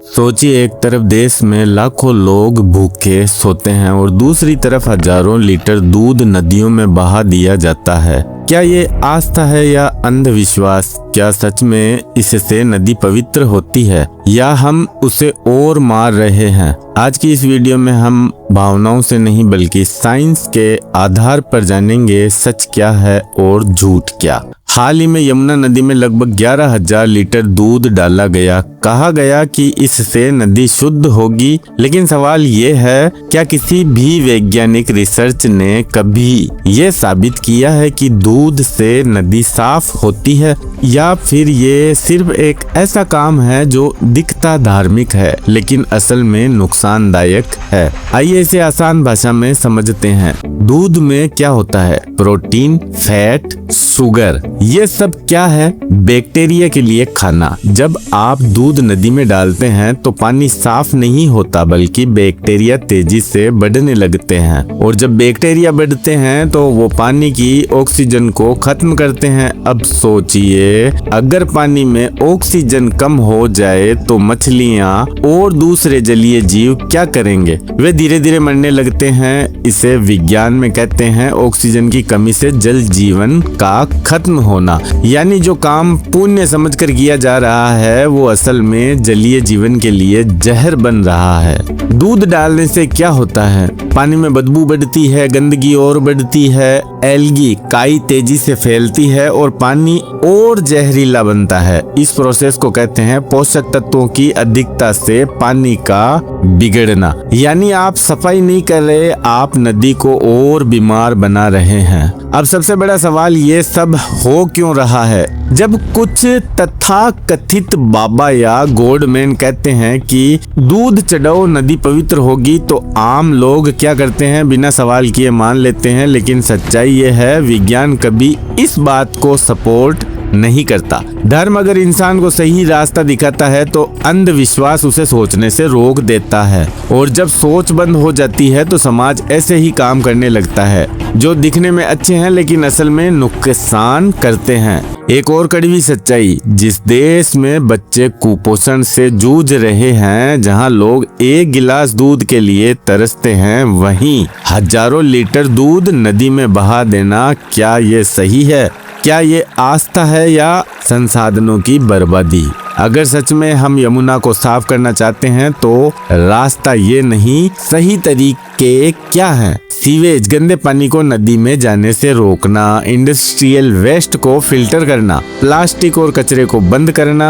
सोचिए, एक तरफ देश में लाखों लोग भूखे सोते हैं और दूसरी तरफ हजारों लीटर दूध नदियों में बहा दिया जाता है। क्या ये आस्था है या अंधविश्वास? क्या सच में इससे नदी पवित्र होती है या हम उसे और मार रहे हैं? आज की इस वीडियो में हम भावनाओं से नहीं बल्कि साइंस के आधार पर जानेंगे सच क्या है और झूठ क्या। हाल ही में यमुना नदी में लगभग 11,000 लीटर दूध डाला गया। कहा गया कि इससे नदी शुद्ध होगी, लेकिन सवाल ये है, क्या किसी भी वैज्ञानिक रिसर्च ने कभी ये साबित किया है कि दूध से नदी साफ होती है, या फिर ये सिर्फ एक ऐसा काम है जो दिखता धार्मिक है लेकिन असल में नुकसानदायक है? आइए इसे आसान भाषा में समझते हैं। दूध में क्या होता है? प्रोटीन, फैट, शुगर, ये सब क्या है? बैक्टीरिया के लिए खाना। जब आप दूध नदी में डालते हैं तो पानी साफ नहीं होता बल्कि बैक्टीरिया तेजी से बढ़ने लगते हैं, और जब बैक्टीरिया बढ़ते हैं तो वो पानी की ऑक्सीजन को खत्म करते हैं। अब सोचिए, अगर पानी में ऑक्सीजन कम हो जाए तो मछलियाँ और दूसरे जलीय जीव क्या करेंगे? वे धीरे धीरे मरने लगते हैं। इसे विज्ञान में कहते हैं ऑक्सीजन की कमी से जल जीवन का खत्म होना। यानी जो काम पुण्य समझकर किया जा रहा है वो असल में जलीय जीवन के लिए जहर बन रहा है। दूध डालने से क्या होता है? पानी में बदबू बढ़ती है, गंदगी और बढ़ती है, एल्गी काई तेजी से फैलती है और पानी और जहरीला बनता है। इस प्रोसेस को कहते हैं पोषक तत्वों की अधिकता से पानी का बिगड़ना। यानी आप सफाई नहीं कर रहे, आप नदी को और बीमार बना रहे हैं। अब सबसे बड़ा सवाल ये सब हो क्यों रहा है? जब कुछ तथाकथित बाबा या गॉडमैन कहते हैं कि दूध चढ़ाओ नदी पवित्र होगी, तो आम लोग क्या करते हैं? बिना सवाल किए मान लेते हैं। लेकिन सच्चाई ये है, विज्ञान कभी इस बात को सपोर्ट नहीं करता। धर्म अगर इंसान को सही रास्ता दिखाता है तो अंधविश्वास उसे सोचने से रोक देता है, और जब सोच बंद हो जाती है तो समाज ऐसे ही काम करने लगता है जो दिखने में अच्छे हैं लेकिन असल में नुकसान करते हैं। एक और कड़वी सच्चाई, जिस देश में बच्चे कुपोषण से जूझ रहे हैं, जहां लोग एक गिलास दूध के लिए तरसते हैं, वहीं हजारों लीटर दूध नदी में बहा देना, क्या ये सही है? क्या ये आस्था है या संसाधनों की बर्बादी? अगर सच में हम यमुना को साफ करना चाहते हैं तो रास्ता ये नहीं, सही तरीके क्या हैं? सीवेज, गंदे पानी को नदी में जाने से रोकना, इंडस्ट्रियल वेस्ट को फिल्टर करना, प्लास्टिक और कचरे को बंद करना,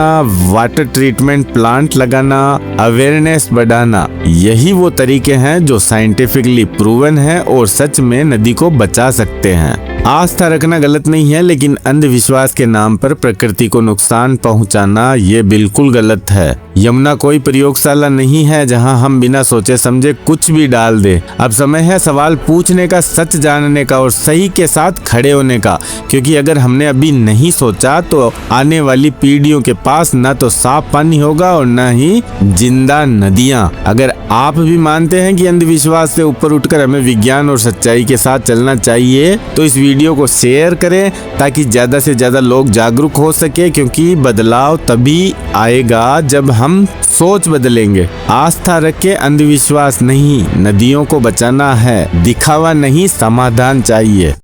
वाटर ट्रीटमेंट प्लांट लगाना, अवेयरनेस बढ़ाना, यही वो तरीके हैं जो साइंटिफिकली प्रूवन है और सच में नदी को बचा सकते हैं। आस्था रखना गलत नहीं है, लेकिन अंधविश्वास के नाम पर प्रकृति को नुकसान पहुंचाना ये बिल्कुल गलत है। यमुना कोई प्रयोगशाला नहीं है जहां हम बिना सोचे समझे कुछ भी डाल दे। अब समय है सवाल पूछने का, सच जानने का और सही के साथ खड़े होने का, क्योंकि अगर हमने अभी नहीं सोचा तो आने वाली पीढ़ियों के पास न तो साफ पानी होगा और न ही जिंदा नदियां। अगर आप भी मानते हैं कि अंधविश्वास से ऊपर उठकर हमें विज्ञान और सच्चाई के साथ चलना चाहिए, तो इस वीडियो को शेयर करें ताकि ज्यादा से ज्यादा लोग जागरूक हो सके, क्योंकि बदलाव तभी आएगा जब हम सोच बदलेंगे। आस्था रखे, अंधविश्वास नहीं। नदियों को बचाना है, दिखावा नहीं, समाधान चाहिए।